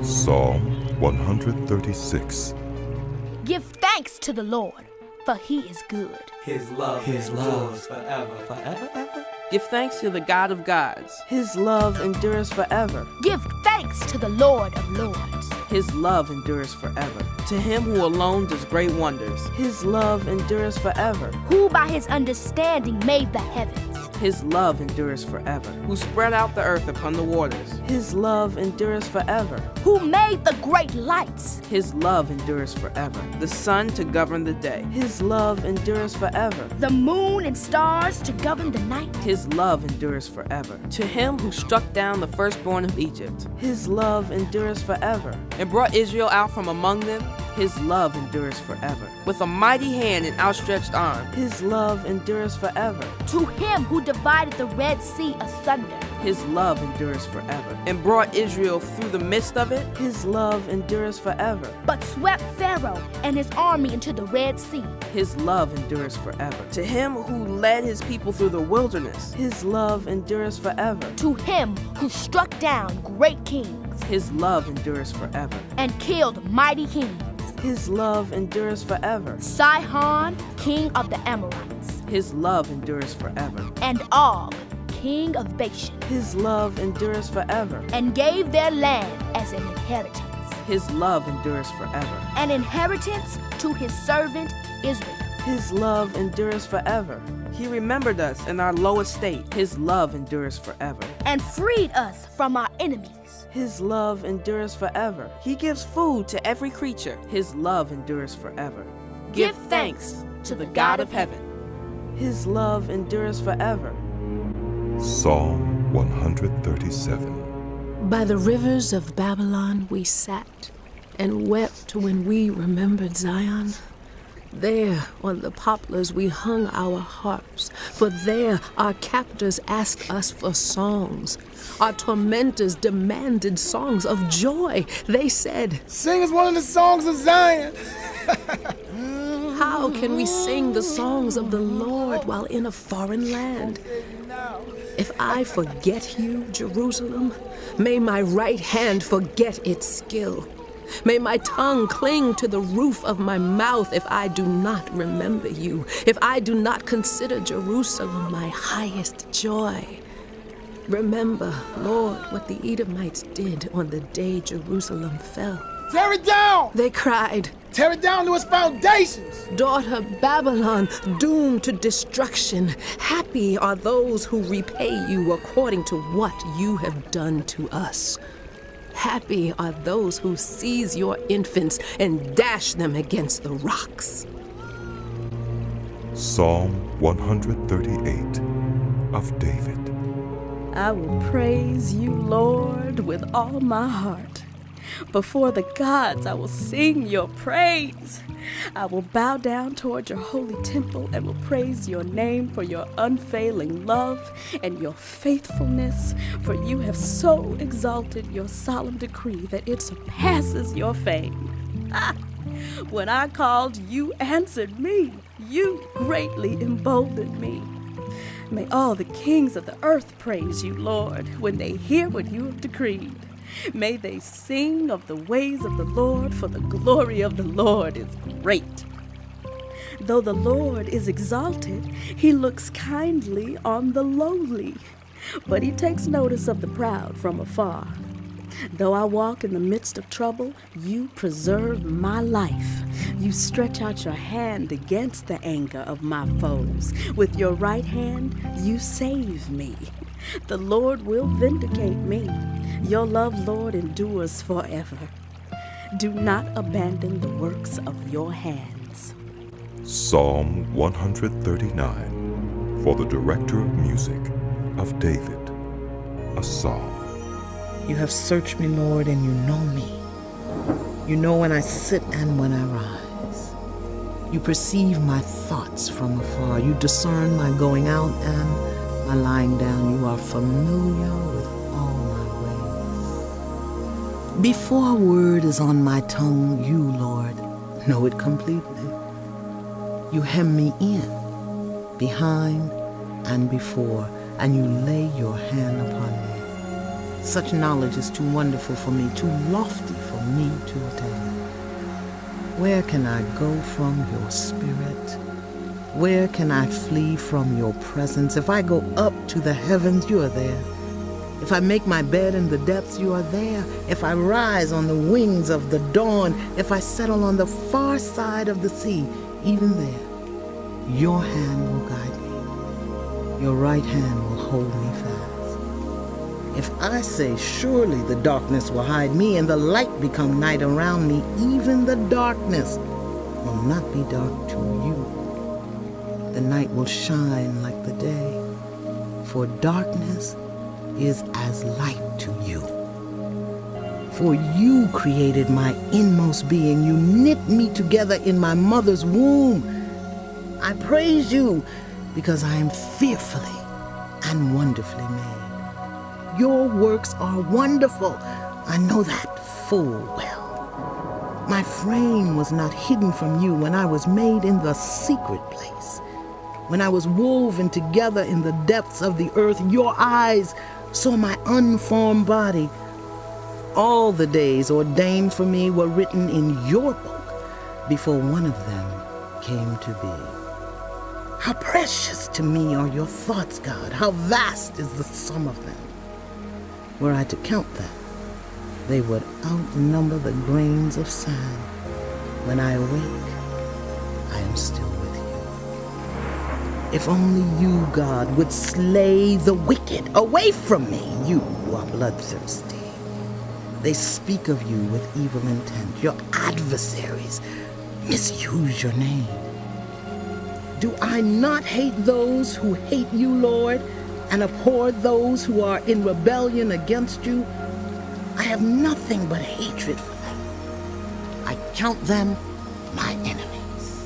Psalm 136. Give thanks to the Lord, for he is good. His love endures forever. Forever, ever? Give thanks to the God of gods. His love endures forever. Give thanks to the Lord of lords. His love endures forever. To him who alone does great wonders. His love endures forever. Who by his understanding made the heavens. His love endures forever. Who spread out the earth upon the waters. His love endures forever. Who made the great lights. His love endures forever. The sun to govern the day. His love endures forever. The moon and stars to govern the night. His love endures forever. To him who struck down the firstborn of Egypt. His love endures forever. And brought Israel out from among them. His love endures forever. With a mighty hand and outstretched arm. His love endures forever. To him who divided the Red Sea asunder. His love endures forever. And brought Israel through the midst of it. His love endures forever. But swept Pharaoh and his army into the Red Sea. His love endures forever. To him who led his people through the wilderness. His love endures forever. To him who struck down great kings. His love endures forever. And killed mighty kings. His love endures forever. Sihon, king of the Amorites. His love endures forever. And Og, king of Bashan. His love endures forever. And gave their land as an inheritance. His love endures forever. An inheritance to his servant Israel. His love endures forever. He remembered us in our low estate. His love endures forever. And freed us from our enemies. His love endures forever. He gives food to every creature. His love endures forever. Give thanks to the God of heaven. His love endures forever. Psalm 137. By the rivers of Babylon we sat and wept when we remembered Zion. There on the poplars we hung our harps, for there our captors asked us for songs. Our tormentors demanded songs of joy. They said, "Sing us one of the songs of Zion." How can we sing the songs of the Lord while in a foreign land? If I forget you, Jerusalem, may my right hand forget its skill. May my tongue cling to the roof of my mouth if I do not remember you, if I do not consider Jerusalem my highest joy. Remember, Lord, what the Edomites did on the day Jerusalem fell. Tear it down! They cried, Tear it down to its foundations! "Daughter Babylon, doomed to destruction. Happy are those who repay you according to what you have done to us. Happy are those who seize your infants and dash them against the rocks." Psalm 138 of David. I will praise you, Lord, with all my heart. Before the gods, I will sing your praise. I will bow down toward your holy temple and will praise your name for your unfailing love and your faithfulness, for you have so exalted your solemn decree that it surpasses your fame. When I called, you answered me. You greatly emboldened me. May all the kings of the earth praise you, Lord, when they hear what you have decreed. May they sing of the ways of the Lord, for the glory of the Lord is great. Though the Lord is exalted, he looks kindly on the lowly, but he takes notice of the proud from afar. Though I walk in the midst of trouble, you preserve my life. You stretch out your hand against the anger of my foes. With your right hand, you save me. The Lord will vindicate me. Your love, Lord, endures forever. Do not abandon the works of your hands. Psalm 139 for the director of music of David, a psalm. You have searched me, Lord, and you know me. You know when I sit and when I rise. You perceive my thoughts from afar. You discern my going out and my lying down. You are familiar with all my ways. Before a word is on my tongue, you, Lord, know it completely. You hem me in, behind and before, and you lay your hand upon me. Such knowledge is too wonderful for me, too lofty for me to attain. Where can I go from your spirit? Where can I flee from your presence? If I go up to the heavens, you are there. If I make my bed in the depths, you are there. If I rise on the wings of the dawn, if I settle on the far side of the sea, even there, your hand will guide me. Your right hand will hold me fast. If I say, surely the darkness will hide me and the light become night around me, even the darkness will not be dark to you. The night will shine like the day, for darkness is as light to you. For you created my inmost being. You knit me together in my mother's womb. I praise you because I am fearfully and wonderfully made. Your works are wonderful. I know that full well. My frame was not hidden from you when I was made in the secret place. When I was woven together in the depths of the earth, your eyes saw my unformed body. All the days ordained for me were written in your book before one of them came to be. How precious to me are your thoughts, God. How vast is the sum of them. Were I to count them, they would outnumber the grains of sand. When I awake, I am still with you. If only you, God, would slay the wicked away from me, you who are bloodthirsty. They speak of you with evil intent. Your adversaries misuse your name. Do I not hate those who hate you, Lord, and abhor those who are in rebellion against you? I have nothing but hatred for them. I count them my enemies.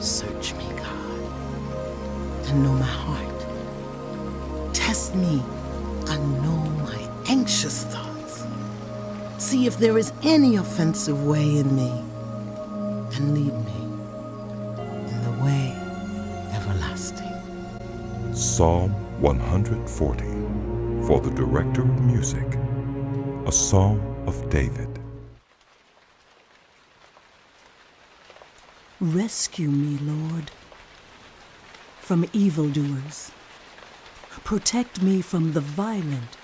Search me, God, and know my heart. Test me and know my anxious thoughts. See if there is any offensive way in me, and lead me in the way everlasting. Psalm 140, for the director of music, a psalm of David. Rescue me, Lord, from evildoers. Protect me from the violent,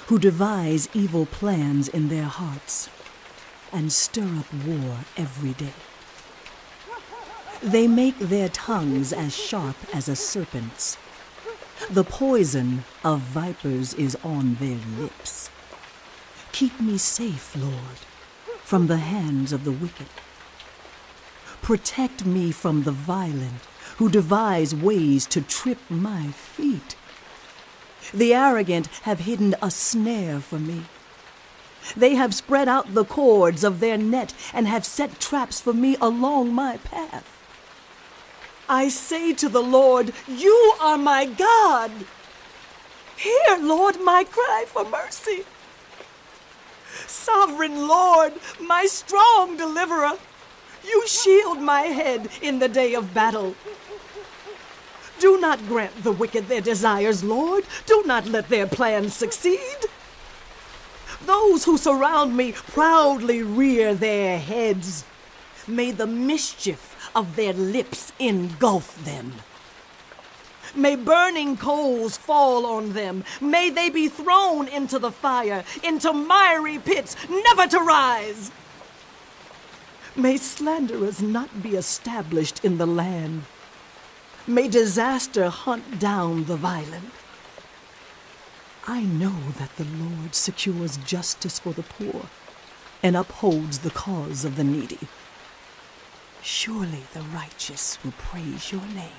who devise evil plans in their hearts and stir up war every day. They make their tongues as sharp as a serpent's. The poison of vipers is on their lips. Keep me safe, Lord, from the hands of the wicked. Protect me from the violent, who devise ways to trip my feet. The arrogant have hidden a snare for me. They have spread out the cords of their net and have set traps for me along my path. I say to the Lord, you are my God. Hear, Lord, my cry for mercy. Sovereign Lord, my strong deliverer, you shield my head in the day of battle. Do not grant the wicked their desires, Lord. Do not let their plans succeed. Those who surround me proudly rear their heads. May the mischief of their lips engulf them. May burning coals fall on them. May they be thrown into the fire, into miry pits, never to rise. May slanderers not be established in the land. May disaster hunt down the violent. I know that the Lord secures justice for the poor and upholds the cause of the needy. Surely the righteous will praise your name,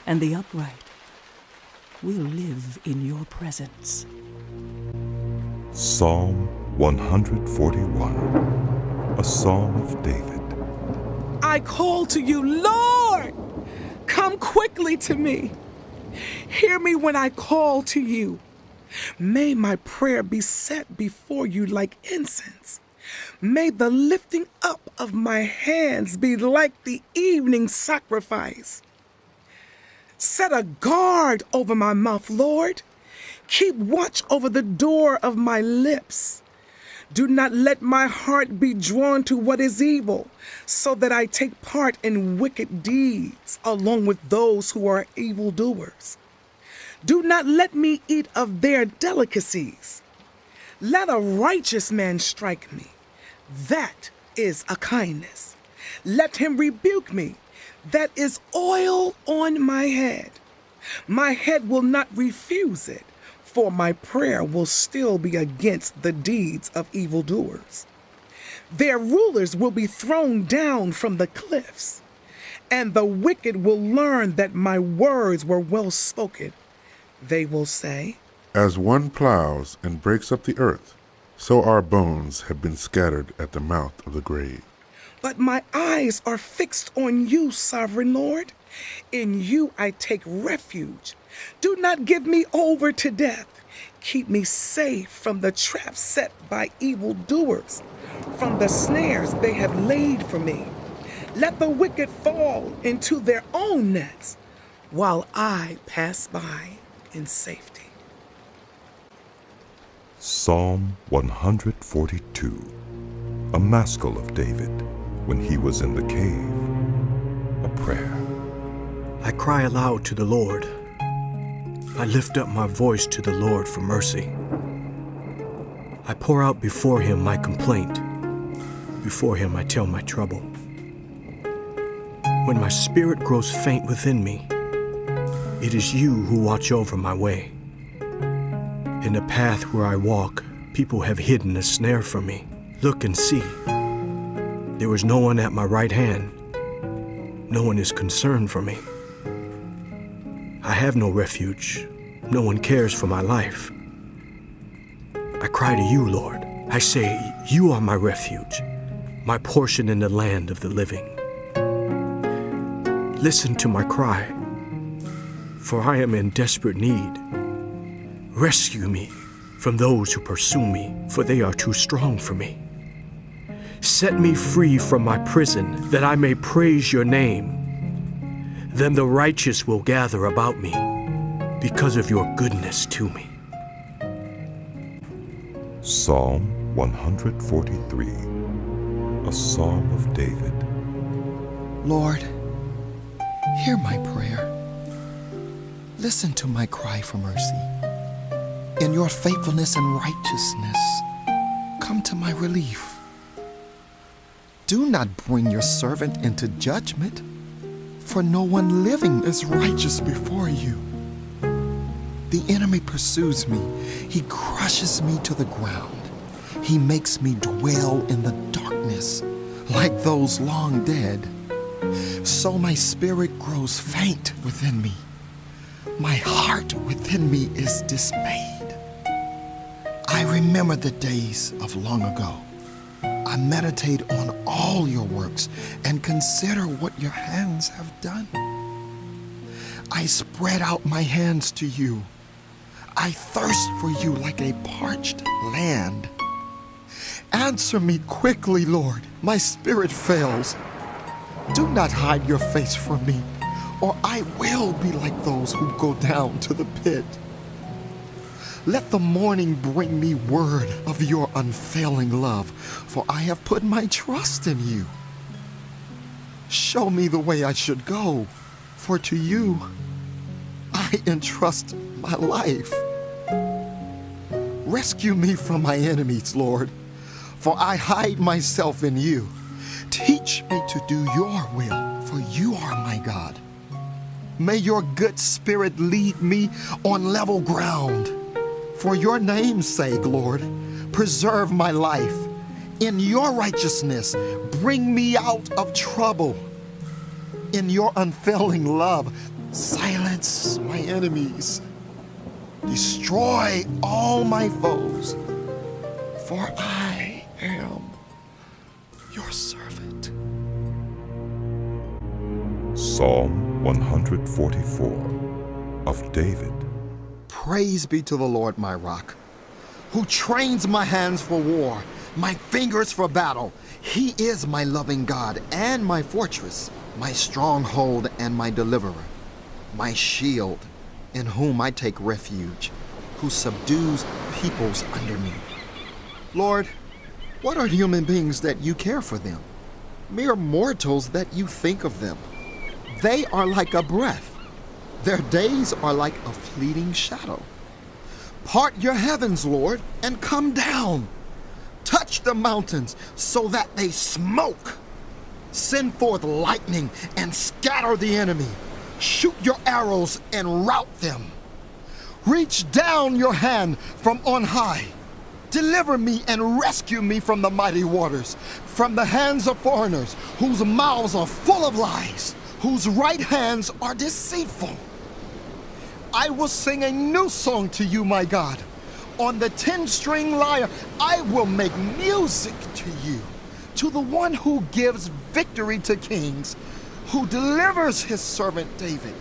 and the upright will live in your presence. Psalm 141, a psalm of David. I call to you, Lord, come quickly to me. Hear me when I call to you. May my prayer be set before you like incense. May the lifting up of my hands be like the evening sacrifice. Set a guard over my mouth, Lord. Keep watch over the door of my lips. Do not let my heart be drawn to what is evil, so that I take part in wicked deeds along with those who are evildoers. Do not let me eat of their delicacies. Let a righteous man strike me. That is a kindness. Let him rebuke me. That is oil on my head. My head will not refuse it, for my prayer will still be against the deeds of evildoers. Their rulers will be thrown down from the cliffs, and the wicked will learn that my words were well spoken. They will say, As one plows and breaks up the earth, so our bones have been scattered at the mouth of the grave. But my eyes are fixed on you, sovereign Lord. In you I take refuge. Do not give me over to death. Keep me safe from the traps set by evildoers, from the snares they have laid for me. Let the wicked fall into their own nets, while I pass by in safety. Psalm 142, a maskil of David when he was in the cave, a prayer. I cry aloud to the Lord. I lift up my voice to the Lord for mercy. I pour out before him my complaint. Before him I tell my trouble. When my spirit grows faint within me, it is you who watch over my way. In the path where I walk, people have hidden a snare for me. Look and see. There is no one at my right hand. No one is concerned for me. I have no refuge. No one cares for my life. I cry to you, Lord. I say, you are my refuge, my portion in the land of the living. Listen to my cry, for I am in desperate need. Rescue me from those who pursue me, for they are too strong for me. Set me free from my prison, that I may praise your name. Then the righteous will gather about me because of your goodness to me. Psalm 143, a psalm of David. Lord, hear my prayer. Listen to my cry for mercy. In your faithfulness and righteousness, come to my relief. Do not bring your servant into judgment, for no one living is righteous before you. The enemy pursues me. He crushes me to the ground. He makes me dwell in the darkness like those long dead. So my spirit grows faint within me. My heart within me is dismayed. I remember the days of long ago. I meditate on all your works and consider what your hands have done. I spread out my hands to you. I thirst for you like a parched land. Answer me quickly, Lord. My spirit fails. Do not hide your face from me, or I will be like those who go down to the pit. Let the morning bring me word of your unfailing love, for I have put my trust in you. Show me the way I should go, for to you I entrust my life. Rescue me from my enemies, Lord, for I hide myself in you. Teach me to do your will, for you are my God. May your good spirit lead me on level ground. For your name's sake, Lord, preserve my life. In your righteousness, bring me out of trouble. In your unfailing love, silence my enemies. Destroy all my foes, for I am your servant. Psalm 144 of David. Praise be to the Lord, my rock, who trains my hands for war, my fingers for battle. He is my loving God and my fortress, my stronghold and my deliverer, my shield, in whom I take refuge, who subdues peoples under me. Lord, what are human beings that you care for them? Mere mortals that you think of them. They are like a breath. Their days are like a fleeting shadow. Part your heavens, Lord, and come down. Touch the mountains so that they smoke. Send forth lightning and scatter the enemy. Shoot your arrows and rout them. Reach down your hand from on high. Deliver me and rescue me from the mighty waters, from the hands of foreigners whose mouths are full of lies, whose right hands are deceitful. I will sing a new song to you, my God. On the 10-string lyre, I will make music to you, to the one who gives victory to kings, who delivers his servant David.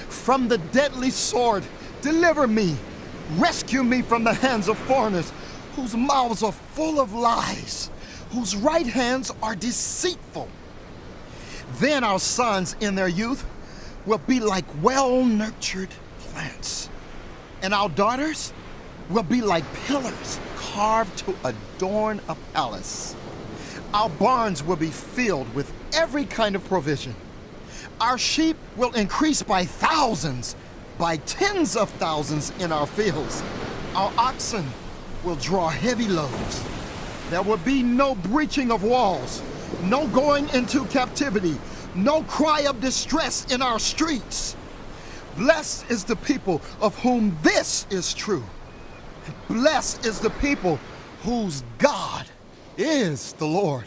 From the deadly sword, deliver me. Rescue me from the hands of foreigners, whose mouths are full of lies, whose right hands are deceitful. Then our sons in their youth will be like well-nurtured plants, and our daughters will be like pillars carved to adorn a palace. Our barns will be filled with every kind of provision. Our sheep will increase by thousands, by tens of thousands in our fields. Our oxen will draw heavy loads. There will be no breaching of walls, no going into captivity, no cry of distress in our streets. Blessed is the people of whom this is true. Blessed is the people whose God is the Lord.